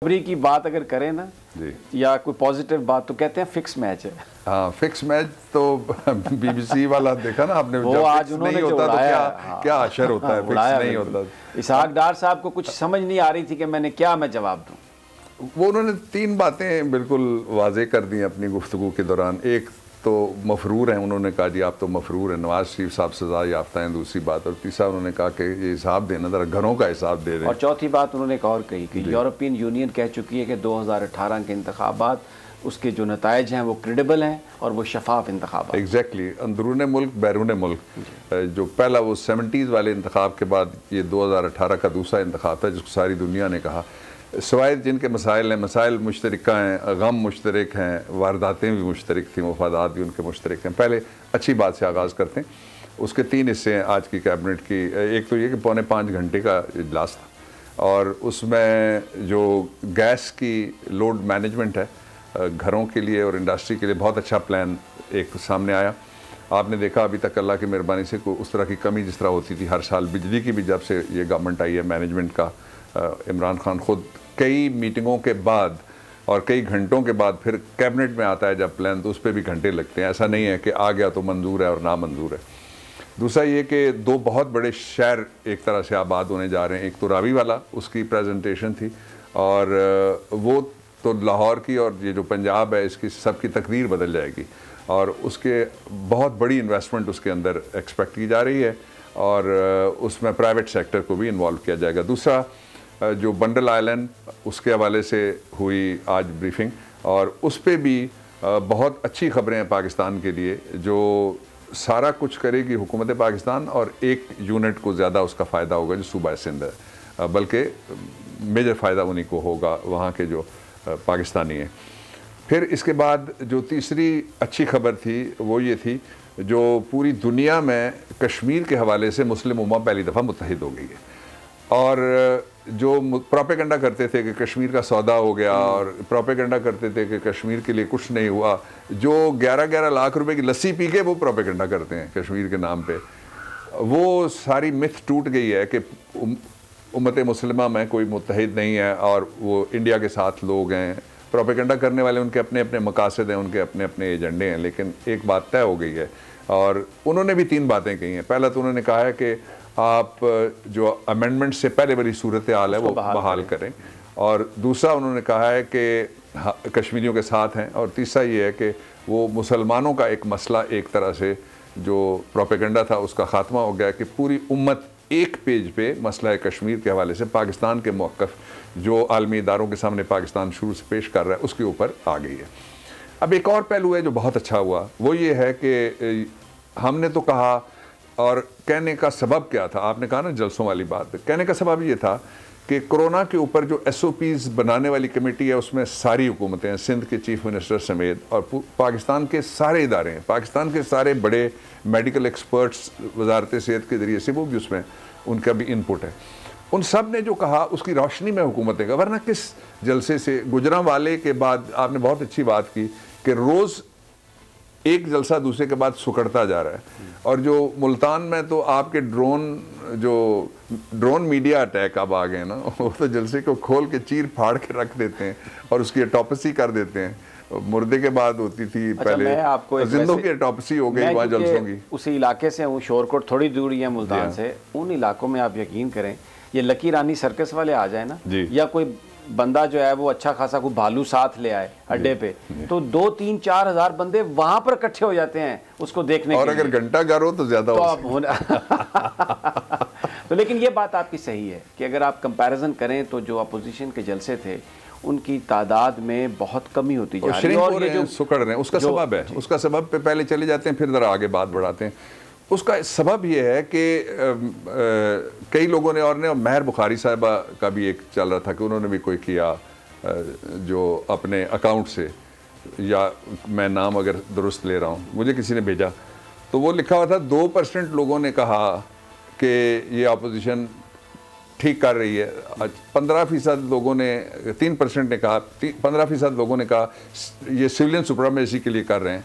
खबरी की बात अगर करें ना जी, या कोई पॉजिटिव बात तो कहते हैं फिक्स मैच है। हाँ फिक्स मैच तो बीबीसी वाला देखा ना आपने, वो जब आज फिक्स उन्होंने नहीं जो होता तो उड़ाया क्या हाँ, क्या असर होता है, फिक्स नहीं होता। इसहाक डार साहब को कुछ समझ नहीं आ रही थी कि मैंने क्या मैं जवाब दूं। वो उन्होंने तीन बातें बिल्कुल वाजे कर दी अपनी गुफ्तगू के दौरान। एक तो मफरूर हैं, उन्होंने कहा जी आप तो मफरूर हैं, नवाज शरीफ साहब सजा याफ्ता हैं, दूसरी बात। और तीसरा उन्होंने कहा कि ये हिसाब देना, ज़रा घरों का हिसाब दे दें। और चौथी बात उन्होंने एक और कही कि यूरोपियन यूनियन कह चुकी है कि 2018 के इंतखाबात उसके जो नताइज हैं वो क्रेडिबल हैं और वो शफाफ इंतखाबात। एग्जैक्टली, अंदरून मुल्क बैरून मुल्क, जो पहला वो 70s वाले इंतखाब के बाद ये 2018 का दूसरा इंतखाब था जिसको सारी दुनिया ने कहा, सवाए जिनके मसाइल हैं, मसाइल मुश्तरका हैं, गम मुश्तरक हैं, वारदातें भी मुश्तरक थी, मफादात भी उनके मुश्तरक हैं। पहले अच्छी बात से आगाज़ करते हैं। उसके तीन हिस्से हैं आज की कैबिनेट की। एक तो ये कि 4.5 घंटे का इजलास था और उसमें जो गैस की लोड मैनेजमेंट है घरों के लिए और इंडस्ट्री के लिए बहुत अच्छा प्लान एक सामने आया। आपने देखा अभी तक अल्लाह की मेहरबानी से कोई उस तरह की कमी जिस तरह होती थी हर साल बिजली की भी, जब से ये गवर्नमेंट आई है मैनेजमेंट का, इमरान खान खुद कई मीटिंगों के बाद और कई घंटों के बाद फिर कैबिनेट में आता है जब प्लान, तो उस पर भी घंटे लगते हैं। ऐसा नहीं है कि आ गया तो मंजूर है और ना मंजूर है। दूसरा ये कि दो बहुत बड़े शहर एक तरह से आबाद होने जा रहे हैं। एक तो रावी वाला, उसकी प्रेजेंटेशन थी, और वो तो लाहौर की और ये जो पंजाब है इसकी सबकी तकदीर बदल जाएगी और उसके बहुत बड़ी इन्वेस्टमेंट उसके अंदर एक्सपेक्ट की जा रही है और उसमें प्राइवेट सेक्टर को भी इन्वॉल्व किया जाएगा। दूसरा जो बंडल आइलैंड, उसके हवाले से हुई आज ब्रीफिंग और उस पर भी बहुत अच्छी खबरें हैं पाकिस्तान के लिए, जो सारा कुछ करेगी हुकूमत पाकिस्तान और एक यूनिट को ज़्यादा उसका फ़ायदा होगा जो सूबा सिंध है, बल्कि मेजर फ़ायदा उन्हीं को होगा वहाँ के जो पाकिस्तानी हैं। फिर इसके बाद जो तीसरी अच्छी खबर थी वो ये थी, जो पूरी दुनिया में कश्मीर के हवाले से मुस्लिम उम्मा पहली दफ़ा मुत्तहिद हो गई है। और जो प्रोपेगेंडा करते थे कि कश्मीर का सौदा हो गया और प्रोपेगेंडा करते थे कि कश्मीर के लिए कुछ नहीं हुआ, जो 11-11 लाख रुपए की लस्सी पी के वो प्रोपेगेंडा करते हैं कश्मीर के नाम पे, वो सारी मिथ टूट गई है कि उम्मत मुस्लिमा में कोई मुत्तहिद नहीं है और वो इंडिया के साथ लोग हैं। प्रोपेगेंडा करने वाले उनके अपने अपने मकासद हैं, उनके अपने अपने एजेंडे हैं, लेकिन एक बात तय हो गई है और उन्होंने भी तीन बातें कही हैं। पहला तो उन्होंने कहा है कि आप जो अमेंडमेंट से पहले वाली सूरत हाल है वो बहाल करें, और दूसरा उन्होंने कहा है कि कश्मीरियों के साथ हैं, और तीसरा ये है कि वो मुसलमानों का एक मसला एक तरह से जो प्रोपेगेंडा था उसका ख़ात्मा हो गया कि पूरी उम्मत एक पेज पे मसला कश्मीर के हवाले से पाकिस्तान के मौक़िफ़ जो आलमी इदारों के सामने पाकिस्तान शुरू से पेश कर रहा है उसके ऊपर आ गई है। अब एक और पहलू है जो बहुत अच्छा हुआ, वो ये है कि हमने तो कहा, और कहने का सबब क्या था, आपने कहा ना जलसों वाली बात, कहने का सबब ये था कि कोरोना के ऊपर जो SOPs बनाने वाली कमेटी है उसमें सारी हुकूमतें हैं, सिंध के चीफ मिनिस्टर समेत, और पाकिस्तान के सारे इदारे हैं, पाकिस्तान के सारे बड़े मेडिकल एक्सपर्ट्स वजारत सेहत के ज़रिए से वो भी उसमें उनका भी इनपुट है। उन सब ने जो कहा उसकी रोशनी में हुकूमतें का, वरना किस जलसे से गुजरांवाले के बाद आपने बहुत अच्छी बात की कि रोज़ एक जलसा दूसरे के बाद सुकड़ता जा रहा है। और जो मुल्तान में तो आपके ड्रोन मीडिया अटैक अब आ गए ना, वो तो जलसे को खोल के चीर फाड़ के रख देते हैं और उसकी ऑटोप्सी कर देते हैं। मुर्दे के बाद होती थी पहले, जिंदों की ऑटोप्सी हो गई वहाँ जलसों की। उसी इलाके से हूँ, शोरकोट थोड़ी दूरी है मुल्तान से, उन इलाकों में आप यकीन करें ये लकी रानी सर्कस वाले आ जाए ना, या कोई बंदा जो है वो अच्छा खासा कोई भालू साथ ले आए अड्डे पे, तो 2-3-4 हज़ार बंदे वहां पर इकट्ठे हो जाते हैं उसको देखने और अगर घंटा घर हो तो ज्यादा तो लेकिन ये बात आपकी सही है कि अगर आप कंपैरिजन करें तो जो अपोजिशन के जलसे थे उनकी तादाद में बहुत कमी होती जा रही है और ये जो सुकड़ रहे हैं उसका सबब है, उसका सबब पे पहले चले जाते हैं फिर जरा आगे बात बढ़ाते हैं। उसका सबब ये है कि कई लोगों ने, और महर बुखारी साहिबा का भी एक चल रहा था कि उन्होंने भी कोई किया जो अपने अकाउंट से, या मैं नाम अगर दुरुस्त ले रहा हूँ, मुझे किसी ने भेजा, तो वो लिखा हुआ था 2% लोगों ने कहा कि ये अपोजिशन ठीक कर रही है, 15% लोगों ने, 3% ने कहा, 15% लोगों ने कहा ये सिविलियन सुप्रीमेसी के लिए कर रहे हैं,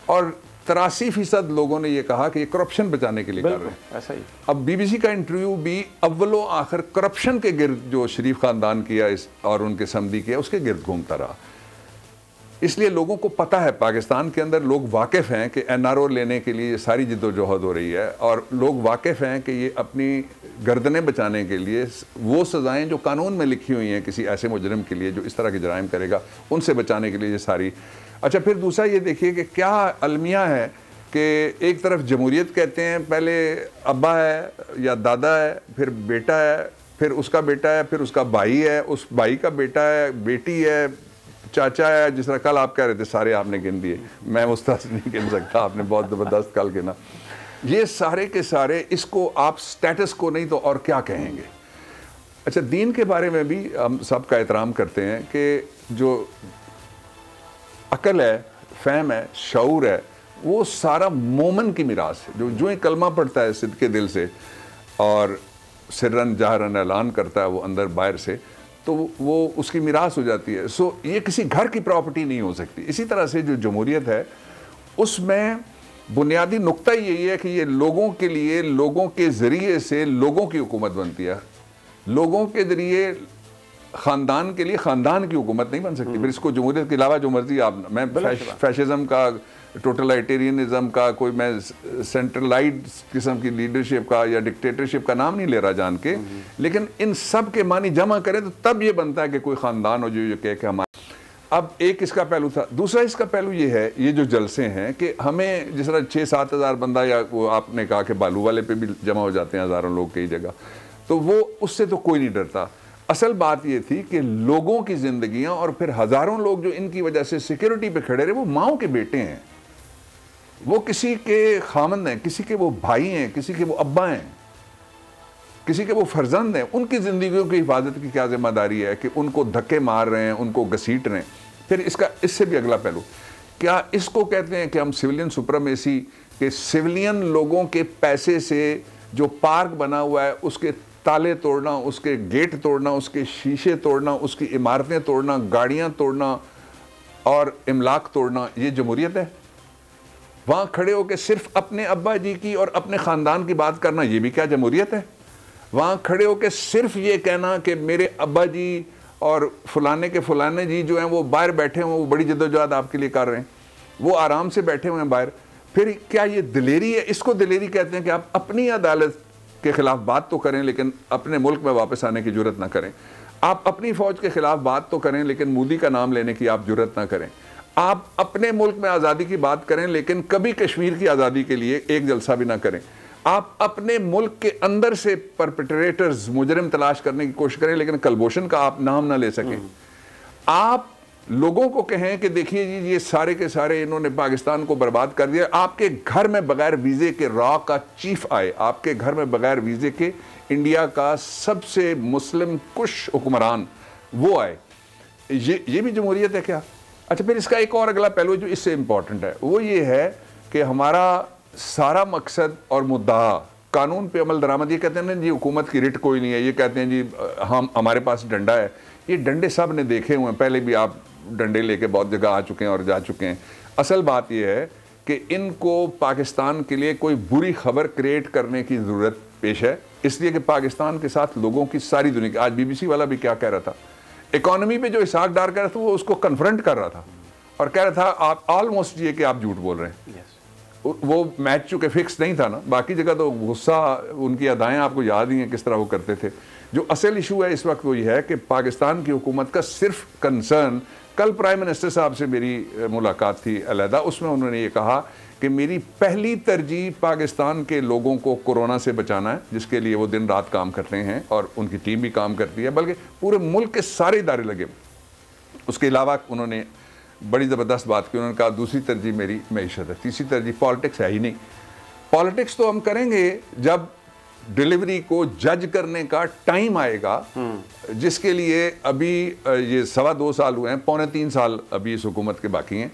और 83% लोगों ने ये कहा कि ये करप्शन बचाने के लिए कर रहे हैं। ऐसा ही। अब बीबीसी का इंटरव्यू भी अव्वलो आखिर करप्शन के गिर्द जो शरीफ खानदान किया इस और उनके समधी किया उसके गिर्द घूमता रहा। इसलिए लोगों को पता है, पाकिस्तान के अंदर लोग वाकिफ़ हैं कि NRO लेने के लिए ये सारी जिद्दोजहद हो रही है, और लोग वाकिफ़ हैं कि ये अपनी गर्दनें बचाने के लिए वो सज़ाएं जो कानून में लिखी हुई हैं किसी ऐसे मुजरिम के लिए जो इस तरह के जराइम करेगा, उनसे बचाने के लिए ये सारी। अच्छा, फिर दूसरा ये देखिए कि क्या अलमिया है कि एक तरफ जमहूरियत कहते हैं, पहले अब्बा है या दादा है, फिर बेटा है, फिर उसका बेटा है, फिर उसका भाई है, उस भाई का बेटा है, बेटी है, चाचा है, जिस तरह कल आप कह रहे थे सारे आपने गिन दिए, मैं उस्ताद नहीं गिन सकता, आपने बहुत ज़बरदस्त कल गिना। ये सारे के सारे, इसको आप स्टेटस को नहीं तो और क्या कहेंगे। अच्छा, दीन के बारे में भी हम सब का एहतराम करते हैं कि जो अकल है, फ़हम है, शऊर है, वो सारा मोमन की मिरास है। जो ही कलमा पढ़ता है सिद्के दिल से और सिर्रन जहरन ऐलान करता है वो अंदर बाहर से, तो वो उसकी मिरास हो जाती है। सो ये किसी घर की प्रॉपर्टी नहीं हो सकती। इसी तरह से जो जमहूरियत है उसमें बुनियादी नुक्ता यही है कि ये लोगों के लिए, लोगों के ज़रिए से लोगों की हुकूमत बनती है। लोगों के ज़रिए ख़ानदान के लिए ख़ानदान की हुकूमत नहीं बन सकती। फिर इसको जमहूरियत के अलावा जो मर्जी आप, मैं फैशिज़म का, टोटलाइटेरियनिज़म का, कोई मैं सेंट्रलाइज किस्म की लीडरशिप का या डिक्टेटरशिप का नाम नहीं ले रहा जान के, लेकिन इन सब के मानी जमा करें तो तब ये बनता है कि कोई ख़ानदान हो जो कह के हमारे। अब एक इसका पहलू था। दूसरा इसका पहलू ये है, ये जो जलसे हैं कि हमें जिस तरह 6-7 हज़ार बंदा, या वो आपने कहा कि बालू वाले पे भी जमा हो जाते हैं हज़ारों लोग कई जगह, तो वो उससे तो कोई नहीं डरता। असल बात ये थी कि लोगों की ज़िंदगियाँ और फिर हज़ारों लोग जो इनकी वजह से सिक्योरिटी पे खड़े रहे, वो माओ के बेटे हैं, वो किसी के खामंद हैं, किसी के वो भाई हैं, किसी के वो अब्बा हैं, किसी के वो फर्जंद हैं। उनकी ज़िंदगियों की हिफाजत की क्या जिम्मेदारी है कि उनको धक्के मार रहे हैं, उनको घसीट रहे हैं। फिर इसका इससे भी अगला पहलू, क्या इसको कहते हैं कि हम सिविलियन सुप्रीमेसी के सिविलियन लोगों के पैसे से जो पार्क बना हुआ है उसके ताले तोड़ना, उसके गेट तोड़ना, उसके शीशे तोड़ना, उसकी इमारतें तोड़ना, गाड़ियाँ तोड़ना और इमलाक तोड़ना, ये जमहूरियत है? वहाँ खड़े होकर सिर्फ अपने अब्बा जी की और अपने ख़ानदान की बात करना, ये भी क्या जमहूरियत है? वहाँ खड़े होकर सिर्फ ये कहना कि मेरे अब्बा जी और फलाने के फलाने जी जो हैं वो बाहर बैठे हैं, वो बड़ी जद्दोजहद आपके लिए कर रहे हैं, वो आराम से बैठे हुए हैं बाहर, फिर क्या ये दिलेरी है? इसको दिलेरी कहते हैं कि आप अपनी अदालत के ख़िलाफ़ बात तो करें लेकिन अपने मुल्क में वापस आने की जुर्रत ना करें। आप अपनी फ़ौज के ख़िलाफ़ बात तो करें लेकिन मोदी का नाम लेने की आप जुर्रत ना करें। आप अपने मुल्क में आज़ादी की बात करें लेकिन कभी कश्मीर की आज़ादी के लिए एक जलसा भी ना करें। आप अपने मुल्क के अंदर से परपेट्रेटर्स, मुजरिम तलाश करने की कोशिश करें लेकिन कलभूषण का आप नाम ना ले सकें। आप लोगों को कहें कि देखिए जी ये सारे के सारे इन्होंने पाकिस्तान को बर्बाद कर दिया। आपके घर में बगैर वीज़े के रॉ का चीफ आए, आपके घर में बगैर वीज़े के इंडिया का सबसे मुस्लिम कुश हुक्मरान वो आए, ये भी जमहूरियत है क्या? अच्छा, फिर इसका एक और अगला पहलू जो इससे इम्पॉर्टेंट है वो ये है कि हमारा सारा मकसद और मुद्दा कानून पे अमल दरामद। ये कहते हैं ना जी हुकूमत की रिट कोई नहीं है, ये कहते हैं जी हम हमारे पास डंडा है। ये डंडे सब ने देखे हुए हैं, पहले भी आप डंडे लेके बहुत जगह आ चुके हैं और जा चुके हैं। असल बात यह है कि इनको पाकिस्तान के लिए कोई बुरी खबर क्रिएट करने की ज़रूरत पेश है, इसलिए कि पाकिस्तान के साथ लोगों की सारी दुनिया की, आज BBC वाला भी क्या कह रहा था, इकॉनमी पे जो इसहाक डार कर रहा था वो उसको कन्फ्रंट कर रहा था और कह रहा था आप ऑलमोस्ट ये कि आप झूठ बोल रहे हैं। वो मैच चूँकि फिक्स नहीं था ना, बाकी जगह तो गुस्सा, उनकी अदाएँ आपको याद ही हैं किस तरह वो करते थे। जो असल इशू है इस वक्त वो ये है कि पाकिस्तान की हुकूमत का सिर्फ कंसर्न, कल प्राइम मिनिस्टर साहब से मेरी मुलाकात थी अलहदा, उसमें उन्होंने ये कहा कि मेरी पहली तरजीह पाकिस्तान के लोगों को कोरोना से बचाना है, जिसके लिए वो दिन रात काम करते हैं और उनकी टीम भी काम करती है, बल्कि पूरे मुल्क के सारे इदारे लगे। उसके अलावा उन्होंने बड़ी ज़बरदस्त बात की, उन्होंने कहा दूसरी तरजीह मेरी मईशत है, तीसरी तरजीह पॉलिटिक्स है ही नहीं। पॉलिटिक्स तो हम करेंगे जब डिलीवरी को जज करने का टाइम आएगा, जिसके लिए अभी ये 2.25 साल हुए हैं, 2.25 साल अभी इस हुकूमत के बाकी हैं।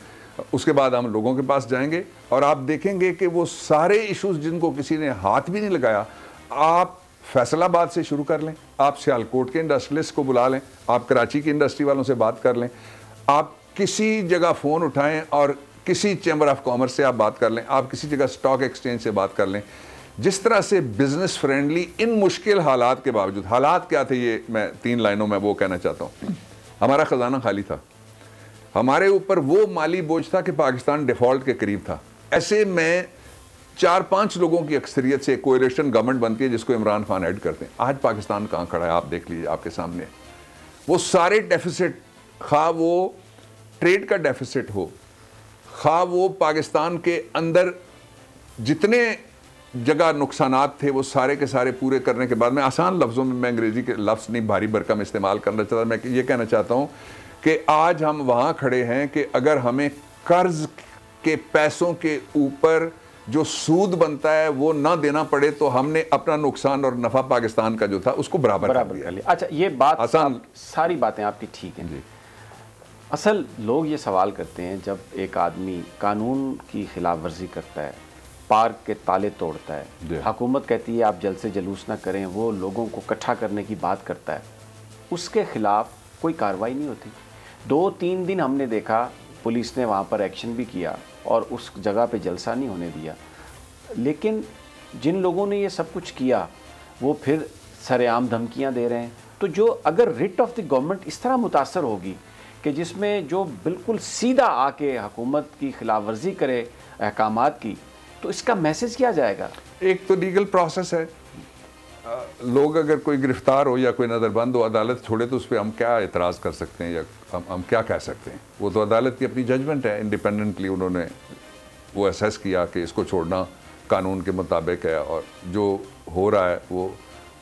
उसके बाद हम लोगों के पास जाएंगे और आप देखेंगे कि वो सारे इश्यूज जिनको किसी ने हाथ भी नहीं लगाया, आप फैसलाबाद से शुरू कर लें, आप सियालकोट के इंडस्ट्रियलिस्ट को बुला लें, आप कराची की इंडस्ट्री वालों से बात कर लें, आप किसी जगह फ़ोन उठाएं और किसी चैम्बर ऑफ कॉमर्स से आप बात कर लें, आप किसी जगह स्टॉक एक्सचेंज से बात कर लें, जिस तरह से बिजनेस फ्रेंडली इन मुश्किल हालात के बावजूद, हालात क्या थे ये मैं 3 लाइनों में वो कहना चाहता हूँ। हमारा खजाना खाली था, हमारे ऊपर वो माली बोझ था कि पाकिस्तान डिफॉल्ट के करीब था। ऐसे में 4-5 लोगों की अक्सरियत से कोएलिशन गवर्नमेंट बनती है जिसको इमरान खान हेड करते हैं। आज पाकिस्तान कहाँ खड़ा है आप देख लीजिए, आपके सामने वो सारे डेफिसिट, खा वो ट्रेड का डेफिसिट हो, खा वो पाकिस्तान के अंदर जितने जगह नुकसानात थे वो सारे के सारे पूरे करने के बाद, मैं आसान लफ्ज़ों में, मैं अंग्रेज़ी के लफ्ज़ नहीं भारी भरकम इस्तेमाल करना चाहता, मैं ये कहना चाहता हूँ कि आज हम वहाँ खड़े हैं कि अगर हमें कर्ज के पैसों के ऊपर जो सूद बनता है वो ना देना पड़े तो हमने अपना नुकसान और नफ़ा पाकिस्तान का जो था उसको बराबर कर दिया। अच्छा, ये बात आसान, सारी बातें आपकी ठीक हैं जी। असल लोग ये सवाल करते हैं, जब एक आदमी कानून की खिलाफ वर्जी करता है, पार्क के ताले तोड़ता है, हुकूमत कहती है आप जल्द से जुलूस ना करें, वो लोगों को इकट्ठा करने की बात करता है, उसके खिलाफ कोई कार्रवाई नहीं होती। 2-3 दिन हमने देखा पुलिस ने वहाँ पर एक्शन भी किया और उस जगह पे जलसा नहीं होने दिया, लेकिन जिन लोगों ने ये सब कुछ किया वो फिर सरेआम धमकियाँ दे रहे हैं। तो जो अगर रिट ऑफ द गवर्नमेंट इस तरह मुतासर होगी कि जिसमें जो बिल्कुल सीधा आके हुकूमत की खिलाफ वर्जी करे अहकामात की, तो इसका मैसेज क्या जाएगा? एक तो लीगल प्रोसेस है, लोग अगर कोई गिरफ्तार हो या कोई नज़रबंद हो, अदालत छोड़े तो उस पर हम क्या एतराज़ कर सकते हैं या हम क्या कह सकते हैं? वो तो अदालत की अपनी जजमेंट है, इंडिपेंडेंटली उन्होंने वो असेस किया कि इसको छोड़ना कानून के मुताबिक है, और जो हो रहा है वो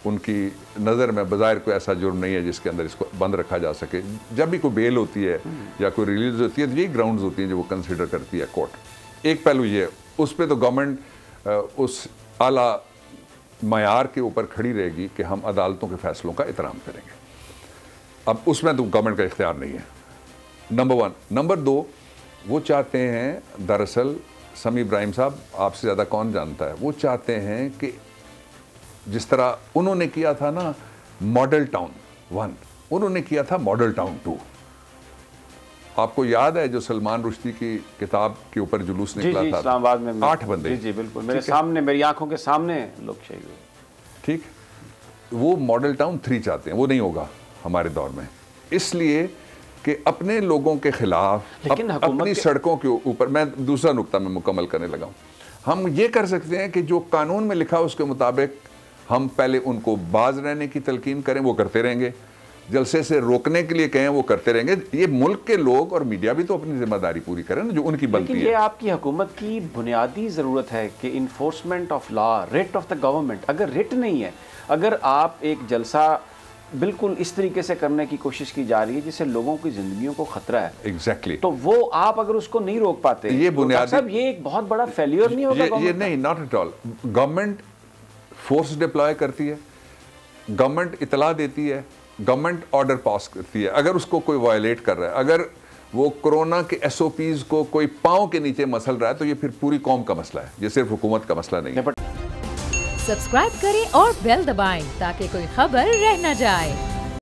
उनकी नज़र में बज़ाहिर कोई ऐसा जुर्म नहीं है जिसके अंदर इसको बंद रखा जा सके। जब भी कोई बेल होती है या कोई रिलीज होती है तो यही ग्राउंड्स होती हैं जो वो कंसिडर करती है कोर्ट। एक पहलू ये, उस पर तो गवर्नमेंट उस आला मयार के ऊपर खड़ी रहेगी कि हम अदालतों के फैसलों का एहतराम करेंगे। अब उसमें तो गवर्नमेंट का इख्तियार नहीं है, नंबर 1। नंबर 2, वो चाहते हैं, दरअसल समी इब्राहिम साहब आपसे ज़्यादा कौन जानता है, वो चाहते हैं कि जिस तरह उन्होंने किया था ना मॉडल टाउन 1, उन्होंने किया था मॉडल टाउन 2। आपको याद है जो सलमान रुश्दी की किताब के ऊपर जुलूस निकला था इस्लामाबाद में, 8 बंदे। जी बिल्कुल, मेरे सामने, मेरी आंखों के सामने लोग शहीद हुए। ठीक, वो मॉडल टाउन 3 चाहते हैं, वो नहीं होगा हमारे दौर में, इसलिए कि अपने लोगों के खिलाफ अपनी सड़कों के ऊपर। मैं दूसरा नुक्ता में मुकम्मल करने लगा हूँ। हम ये कर सकते हैं कि जो कानून में लिखा उसके मुताबिक हम पहले उनको बाज रहने की तलकीन करें, वो करते रहेंगे। जलसे से रोकने के लिए कहें, वो करते रहेंगे। ये मुल्क के लोग और मीडिया भी तो अपनी जिम्मेदारी पूरी करें ना जो उनकी बनती है। लेकिन ये आपकी हुकूमत की बुनियादी ज़रूरत है कि enforcement of law, writ of the government. अगर रिट नहीं है, अगर आप एक जलसा बिल्कुल इस तरीके से करने की कोशिश की जा रही है जिससे लोगों की जिंदगियों को खतरा है, एग्जैक्टली तो वो आप अगर उसको नहीं रोक पाते, ये बुनियादी, तो ये एक बहुत बड़ा फेलियर नहीं होगा? ये नहीं, not at all. Government force deploy करती है, गवर्नमेंट इतला देती है, गवर्नमेंट ऑर्डर पास करती है। अगर उसको कोई वायलेट कर रहा है, अगर वो कोरोना के SOPs को कोई पांव के नीचे मसल रहा है, तो ये फिर पूरी कौम का मसला है, ये सिर्फ हुकूमत का मसला नहीं है। सब्सक्राइब करें और बेल दबाएं ताकि कोई खबर रह न जाए।